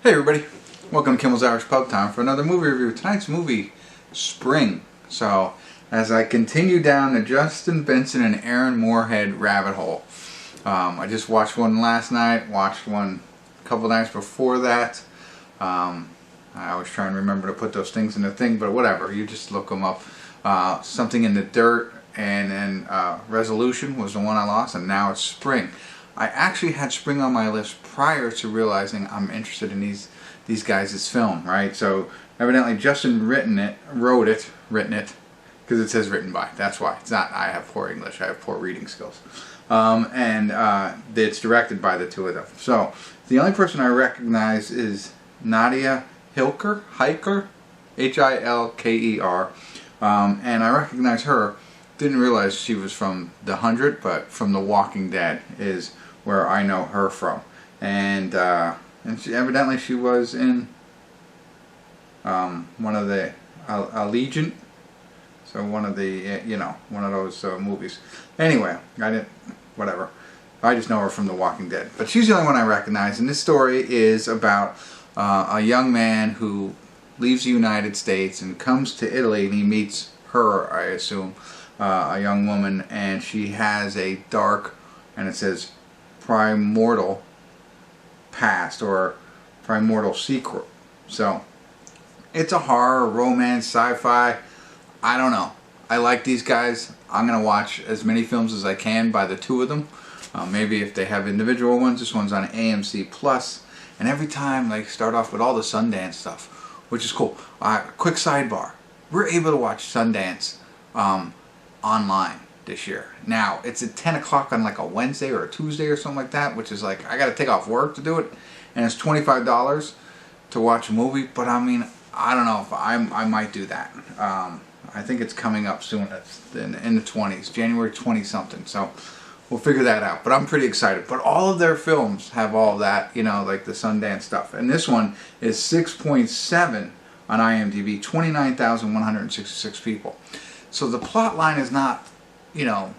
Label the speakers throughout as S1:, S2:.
S1: Hey everybody, welcome to Kimmel's Irish Pub Time for another movie review. Tonight's movie, Spring. So, as I continue down the Justin Benson and Aaron Moorhead rabbit hole, I just watched one last night, watched one a couple nights before that. I was trying to remember to put those things in the thing, but whatever, you just look them up. Something in the Dirt, and then Resolution was the one I lost, and now it's Spring. I actually had Spring on my list prior to realizing I'm interested in these guys' film, right? So evidently Justin wrote it, because it says written by. That's why. It's not I have poor English, I have poor reading skills. And it's directed by the two of them. So the only person I recognize is Nadia Hilker, H-I-L-K-E-R. And I recognize her. Didn't realize she was from The 100, but from The Walking Dead is where I know her from. And she, evidently she was in one of the Allegiant, so one of the one of those movies. Anyway, whatever. I just know her from The Walking Dead. But she's the only one I recognize, and this story is about a young man who leaves the United States and comes to Italy, and he meets her, I assume, a young woman, and she has a dark, and it says primordial past or primordial secret. So it's a horror, romance, sci-fi. I don't know. I like these guys. I'm gonna watch as many films as I can by the two of them. Maybe if they have individual ones. This one's on AMC Plus, and every time they start off with all the Sundance stuff, which is cool. Quick sidebar: we're able to watch Sundance online this year. Now it's at 10 o'clock on like a Wednesday or a Tuesday or something like that, which is like I gotta take off work to do it, and it's $25 to watch a movie. But I mean, I don't know if I might do that. I think it's coming up soon. It's in the 20s, January 20 something. So we'll figure that out. But I'm pretty excited. But all of their films have all that, like the Sundance stuff. And this one is 6.7 on IMDb, 29,166 people. So the plot line is not, it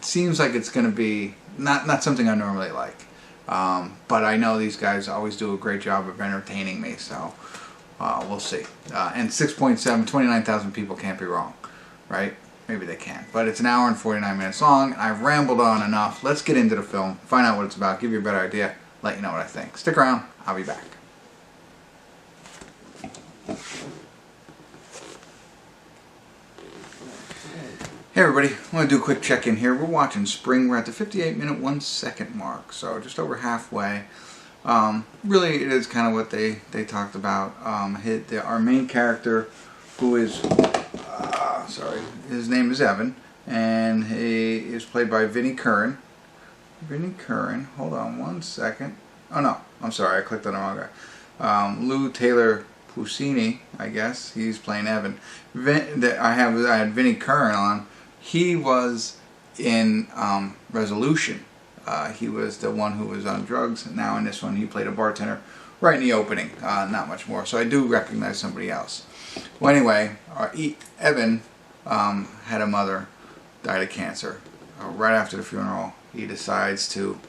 S1: seems like it's going to be not something I normally like. But I know these guys always do a great job of entertaining me, so we'll see. And 6.7, 29,000 people can't be wrong, right? Maybe they can. But it's an hour and 49 minutes long. I've rambled on enough. Let's get into the film, find out what it's about, give you a better idea, let you know what I think. Stick around. I'll be back. Hey everybody, I want to do a quick check-in here. We're watching Spring. We're at the 58-minute 1-second mark, so just over halfway. Really, it is kind of what they talked about. Our main character, who is, his name is Evan, and he is played by Vinnie Curran. Hold on one second. Oh no, I'm sorry, I clicked on the wrong guy. Lou Taylor Pucci, I guess, he's playing Evan. I had Vinnie Curran on. He was in Resolution. He was the one who was on drugs. Now in this one he played a bartender right in the opening. Not much more. So I do recognize somebody else. Well, anyway, Evan had a mother, died of cancer. Right after the funeral, he decides to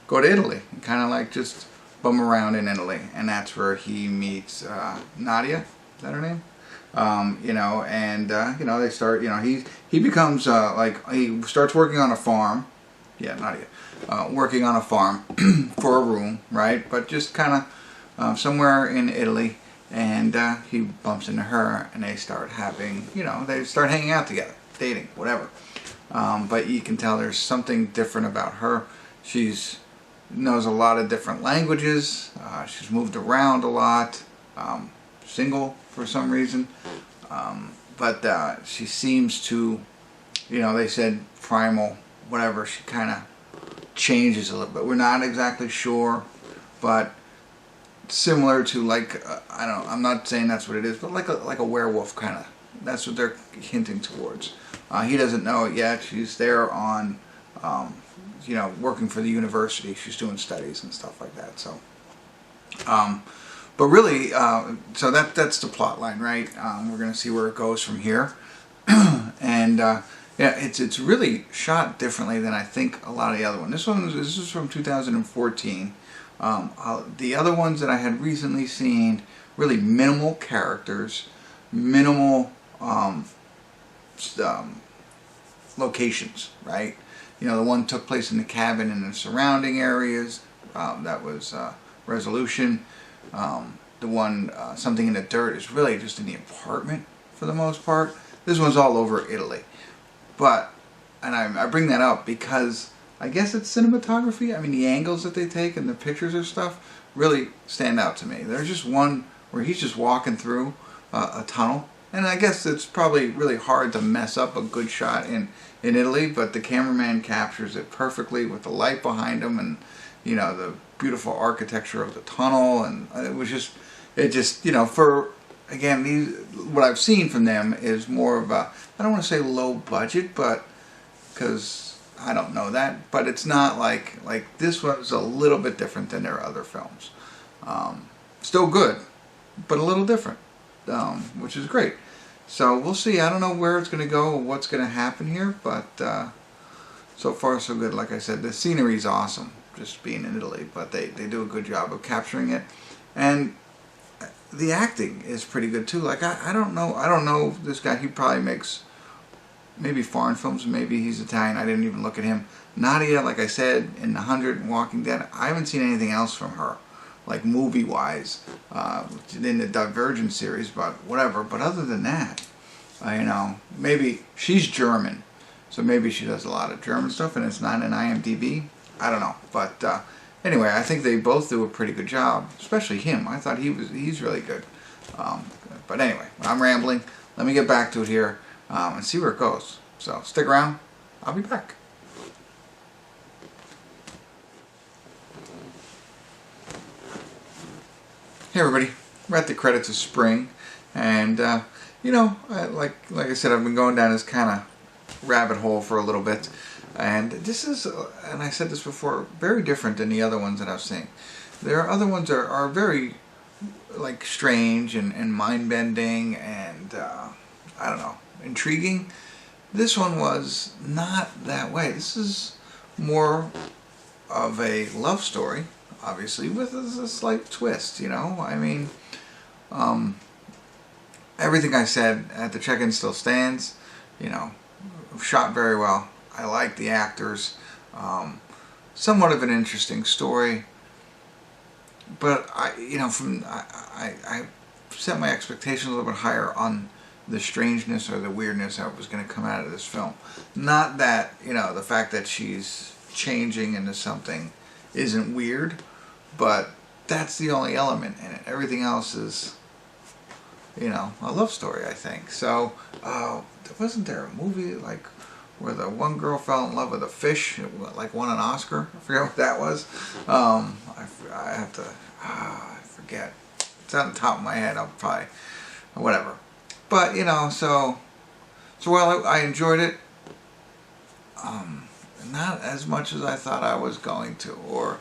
S1: go to Italy and kind of like just bum around in Italy. And that's where he meets Nadia. Is that her name? They start, he becomes, he starts working on a farm. Yeah, Nadia. Working on a farm for a room, right? But just kind of somewhere in Italy, and he bumps into her, and they start having, they start hanging out together, dating, whatever. But you can tell there's something different about her. She's knows a lot of different languages. She's moved around a lot. Single for some reason, but she seems to, they said primal, whatever. She kind of changes a little bit. We're not exactly sure, but similar to like I don't know. I'm not saying that's what it is, but like a werewolf kind of. That's what they're hinting towards. He doesn't know it yet. She's there on, working for the university. She's doing studies and stuff like that. So. But really, so that's the plot line, right? We're going to see where it goes from here. And yeah, it's really shot differently than I think a lot of the other ones. This is from 2014. The other ones that I had recently seen, really minimal characters, minimal locations, right? You know, the one took place in the cabin and the surrounding areas. That was Resolution. The one, Something in the Dirt, is really just in the apartment for the most part. This one's all over Italy. But, and I bring that up because I guess it's cinematography. I mean, the angles that they take and the pictures of stuff really stand out to me. There's just one where he's just walking through a tunnel. And I guess it's probably really hard to mess up a good shot in Italy, but the cameraman captures it perfectly with the light behind him and, you know, the beautiful architecture of the tunnel. And it just, you know, for, again, what I've seen from them is more of a, I don't want to say low budget, but, because I don't know that, but it's not like this one's a little bit different than their other films. Still good, but a little different. Which is great. So we'll see. I don't know where it's going to go or what's going to happen here, but so far so good. Like I said, the scenery is awesome, just being in Italy, but they do a good job of capturing it, and the acting is pretty good too. Like I don't know this guy. He probably makes maybe foreign films. Maybe he's Italian. I didn't even look at him. Nadia, like I said, in The 100 and Walking Dead. I haven't seen anything else from her, like movie-wise, in the Divergent series, but whatever. But other than that, you know, maybe she's German, so maybe she does a lot of German stuff, and it's not in IMDb. I don't know, but anyway, I think they both do a pretty good job, especially him. I thought he's really good. But anyway, I'm rambling. Let me get back to it here and see where it goes. So stick around. I'll be back. Hey everybody, we're at the credits of spring, and you know, like I said, I've been going down this kind of rabbit hole for a little bit, and this is, and I said this before, very different than the other ones that I've seen. There are other ones that are very like strange and mind-bending and I don't know, intriguing. This one was not that way. This is more of a love story, obviously, with a slight twist, you know. I mean, everything I said at the check-in still stands, you know. Shot very well. I like the actors. Somewhat of an interesting story, but I set my expectations a little bit higher on the strangeness or the weirdness that was going to come out of this film. Not that, you know, the fact that she's changing into something isn't weird, but that's the only element in it. Everything else is, you know, a love story, I think. So, wasn't there a movie like where the one girl fell in love with a fish, like won an Oscar? I forget what that was. I have to, I forget. It's on the top of my head. I'll probably, whatever. But, you know, so while I enjoyed it, not as much as I thought I was going to, or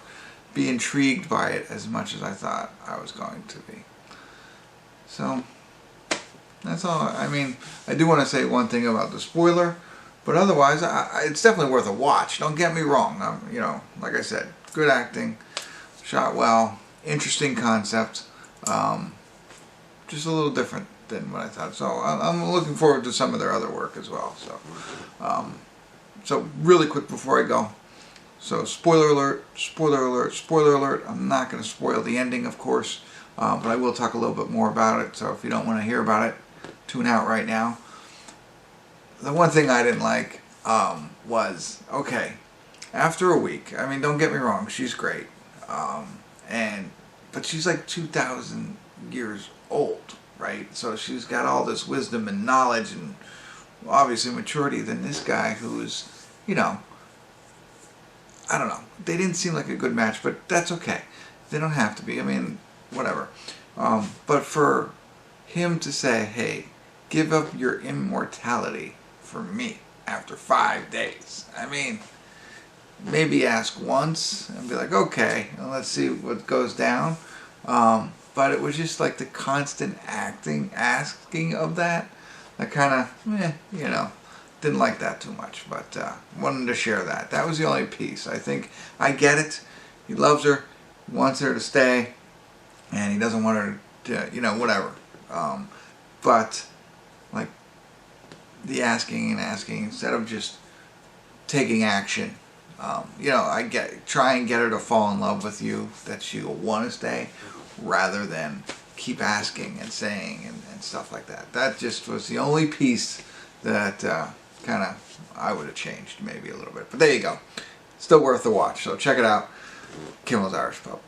S1: be intrigued by it as much as I thought I was going to be. So, that's all. I mean, I do want to say one thing about the spoiler, but otherwise, it's definitely worth a watch. Don't get me wrong. You know, like I said, good acting, shot well, interesting concept, just a little different than what I thought. So I'm looking forward to some of their other work as well. So, so really quick before I go. So spoiler alert, spoiler alert, spoiler alert. I'm not going to spoil the ending, of course, but I will talk a little bit more about it. So if you don't want to hear about it, tune out right now. The one thing I didn't like was, okay, after a week, I mean, don't get me wrong, she's great, but she's like 2,000 years old, right? So she's got all this wisdom and knowledge and obviously maturity than this guy who's, you know, I don't know. They didn't seem like a good match, but that's okay. They don't have to be. I mean, whatever. But for him to say, hey, give up your immortality for me after 5 days. I mean, maybe ask once and be like, okay, well, let's see what goes down. But it was just like the constant asking of that. I kind of, you know, didn't like that too much, but wanted to share that. That was the only piece. I think I get it. He loves her. wants her to stay, and he doesn't want her to, you know, whatever. But like the asking and asking instead of just taking action. You know, try and get her to fall in love with you, that she'll want to stay, rather than keep asking and saying and stuff like that. That just was the only piece that kind of I would have changed maybe a little bit. But there you go. Still worth the watch. So check it out. Kimmel's Irish Pub.